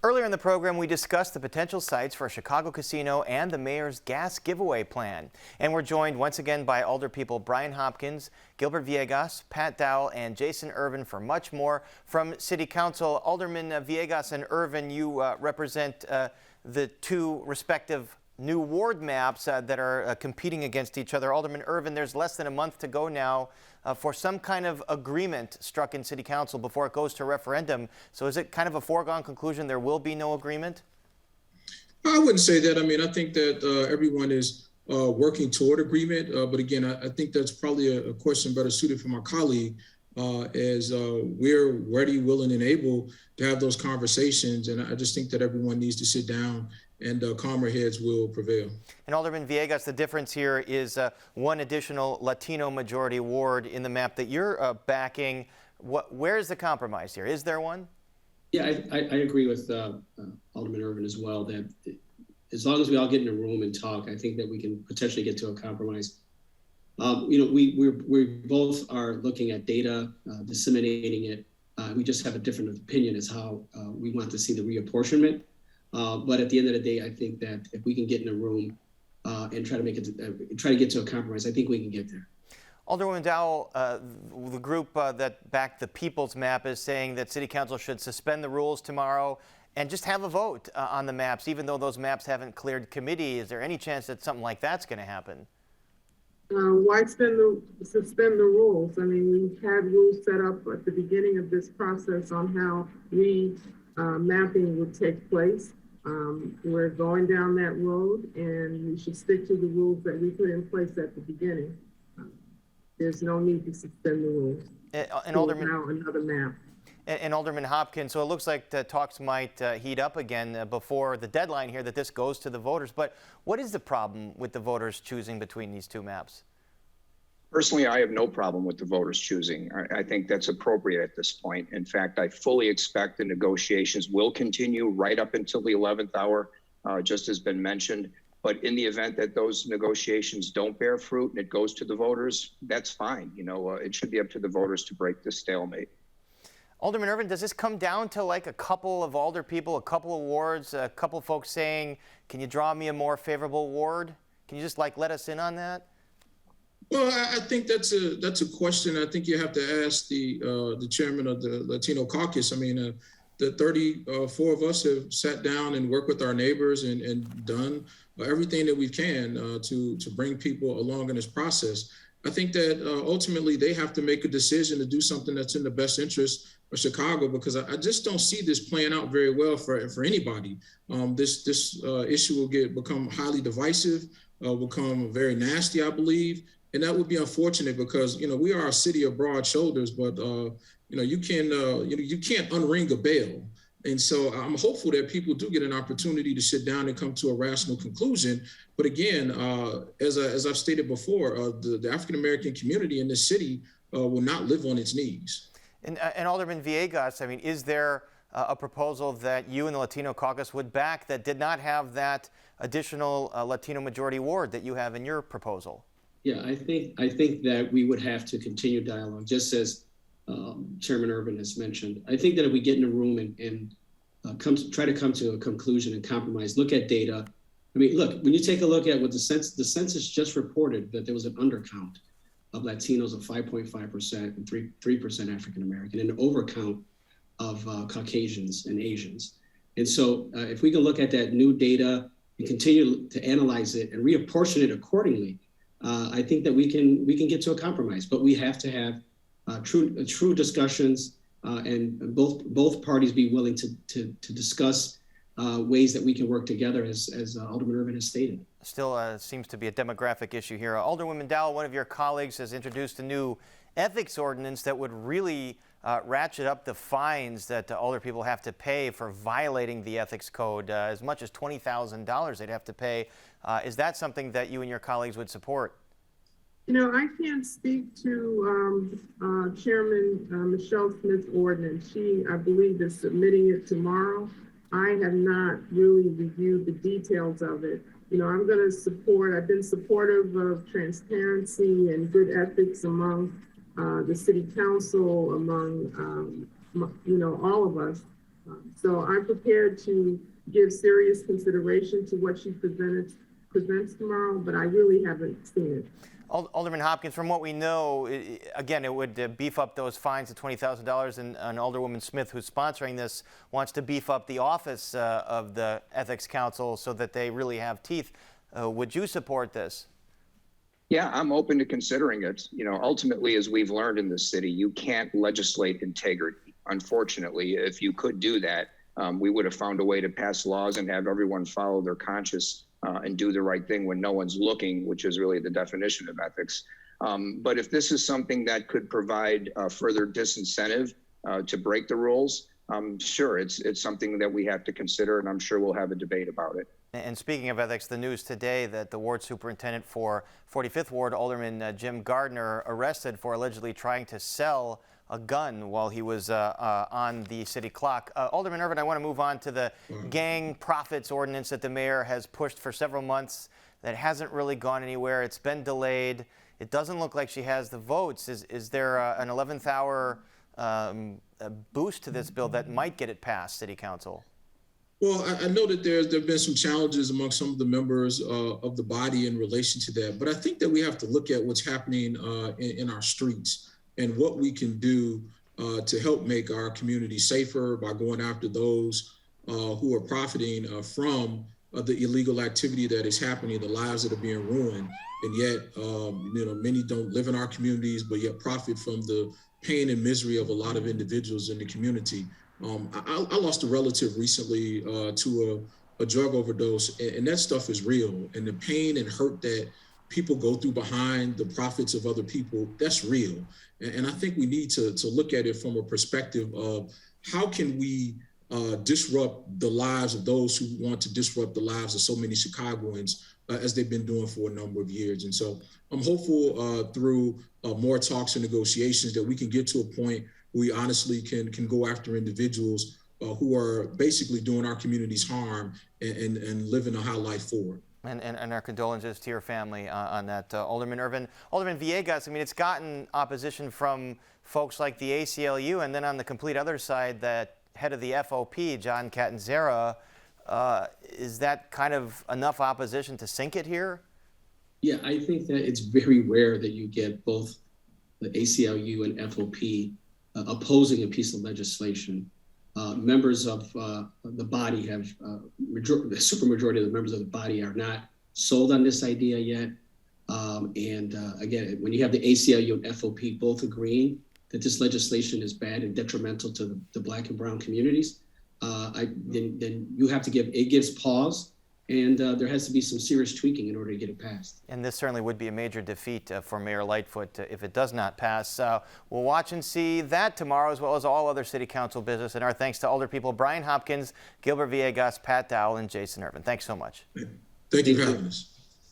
Earlier in the program, we discussed the potential sites for a Chicago casino and the mayor's gas giveaway plan. And we're joined once again by Alderpeople Brian Hopkins, Gilbert Villegas, Pat Dowell, and Jason Ervin for much more from City Council. Alderman Villegas and Ervin, you represent the two respective new ward maps that are competing against each other. Alderman Ervin, there's less than a month to go now for some kind of agreement struck in City Council before it goes to referendum. So is it kind of a foregone conclusion there will be no agreement? I wouldn't say that. I mean, I think that everyone is working toward agreement. But again, I think that's probably a question better suited for my colleague as we're ready, willing, and able to have those conversations. And I just think that everyone needs to sit down and calmer heads will prevail. And Alderman Villegas, the difference here is one additional Latino majority ward in the map that you're backing. Where's the compromise here? Is there one? Yeah, I agree with Alderman Ervin as well, that as long as we all get in a room and talk, I think that we can potentially get to a compromise. We both are looking at data, disseminating it. We just have a different opinion as how we want to see the reapportionment. But at the end of the day, I think that if we can get in a room and try to get to a compromise, I think we can get there. Alderwoman Dowell, the group that backed the People's Map is saying that City Council should suspend the rules tomorrow and just have a vote on the maps, even though those maps haven't cleared committee. Is there any chance that something like that's going to happen? Why suspend the rules? I mean, we've had rules set up at the beginning of this process on how mapping would take place. We're going down that road, and we should stick to the rules that we put in place at the beginning. There's no need to suspend the rules. And Alderman, now another map. And Alderman Hopkins, so it looks like the talks might heat up again before the deadline here that this goes to the voters. But what is the problem with the voters choosing between these two maps? Personally, I have no problem with the voters choosing. I think that's appropriate at this point. In fact, I fully expect the negotiations will continue right up until the 11th hour, just has been mentioned. But in the event that those negotiations don't bear fruit and it goes to the voters, that's fine. It should be up to the voters to break this stalemate. Alderman Ervin, does this come down to like a couple of alder people, a couple of wards, a couple of folks saying, can you draw me a more favorable ward? Can you just let us in on that? Well, I think that's a question I think you have to ask the chairman of the Latino Caucus. I mean, the 34 of us have sat down and worked with our neighbors and done everything that we can to bring people along in this process. I think that ultimately they have to make a decision to do something that's in the best interest of Chicago, because I just don't see this playing out very well for anybody. This issue will become highly divisive, become very nasty, I believe. And that would be unfortunate because, we are a city of broad shoulders, but, you can't unring a bell. And so I'm hopeful that people do get an opportunity to sit down and come to a rational conclusion. But again, as I've stated before, the African-American community in this city will not live on its knees. And Alderman Villegas, I mean, is there a proposal that you and the Latino Caucus would back that did not have that additional Latino majority ward that you have in your proposal? Yeah, I think that we would have to continue dialogue, just as Chairman Ervin has mentioned. I think that if we get in a room and try to come to a conclusion and compromise, look at data. I mean, look, when you take a look at what the census just reported, that there was an undercount of Latinos of 5.5% and 3% African American, and an overcount of Caucasians and Asians. And so if we can look at that new data and continue to analyze it and reapportion it accordingly, I think that we can get to a compromise. But we have to have true discussions and both parties be willing to discuss ways that we can work together, as Alderman Ervin has stated. Still seems to be a demographic issue here. Alderwoman Dowell, one of your colleagues, has introduced a new ethics ordinance that would really ratchet up the fines that older people have to pay for violating the ethics code, as much as $20,000 they'd have to pay. Is that something that you and your colleagues would support? I can't speak to Chairman Michelle Smith's ordinance. She, I believe, is submitting it tomorrow. I have not really reviewed the details of it. I'm going to support, I've been supportive of transparency and good ethics among the city council, among, all of us. So I'm prepared to give serious consideration to what she presents tomorrow, but I really haven't seen it. Alderman Hopkins, from what we know, again, it would beef up those fines of $20,000, and Alderwoman Smith, who's sponsoring this, wants to beef up the office of the Ethics Council so that they really have teeth. Would you support this? Yeah, I'm open to considering it. You know, ultimately, as we've learned in this city, you can't legislate integrity. Unfortunately, if you could do that, we would have found a way to pass laws and have everyone follow their conscience and do the right thing when no one's looking, which is really the definition of ethics. But if this is something that could provide further disincentive to break the rules, sure, it's something that we have to consider, and I'm sure we'll have a debate about it. And speaking of ethics, the news today that the ward superintendent for 45th Ward, Alderman Jim Gardner, arrested for allegedly trying to sell a gun while he was on the city clock. Alderman Ervin, I want to move on to the gang profits ordinance that the mayor has pushed for several months that hasn't really gone anywhere. It's been delayed. It doesn't look like she has the votes. Is there an 11th hour boost to this bill that might get it past City Council? Well, I know that there have been some challenges among some of the members of the body in relation to that, but I think that we have to look at what's happening in our streets and what we can do to help make our community safer by going after those who are profiting from the illegal activity that is happening, the lives that are being ruined. And yet, many don't live in our communities, but yet profit from the pain and misery of a lot of individuals in the community. I lost a relative recently to a drug overdose, and that stuff is real. And the pain and hurt that people go through behind the profits of other people, that's real. And I think we need to look at it from a perspective of how can we disrupt the lives of those who want to disrupt the lives of so many Chicagoans as they've been doing for a number of years. And so I'm hopeful through more talks and negotiations that we can get to a point where we honestly can go after individuals who are basically doing our communities harm and living a high life forward. And our condolences to your family on that, Alderman Ervin. Alderman Villegas, I mean, it's gotten opposition from folks like the ACLU, and then on the complete other side, that head of the FOP, John Catanzara. Is that kind of enough opposition to sink it here? Yeah, I think that it's very rare that you get both the ACLU and FOP opposing a piece of legislation. Members of the body have, the supermajority of the members of the body are not sold on this idea yet. Again, when you have the ACLU and FOP both agreeing that this legislation is bad and detrimental to the Black and brown communities, then you have to it gives pause, and there has to be some serious tweaking in order to get it passed. And this certainly would be a major defeat for Mayor Lightfoot if it does not pass. We'll watch and see that tomorrow, as well as all other City Council business. And our thanks to Alderpeople Brian Hopkins, Gilbert Villegas, Pat Dowell, and Jason Ervin. Thanks so much. Thank you for having us.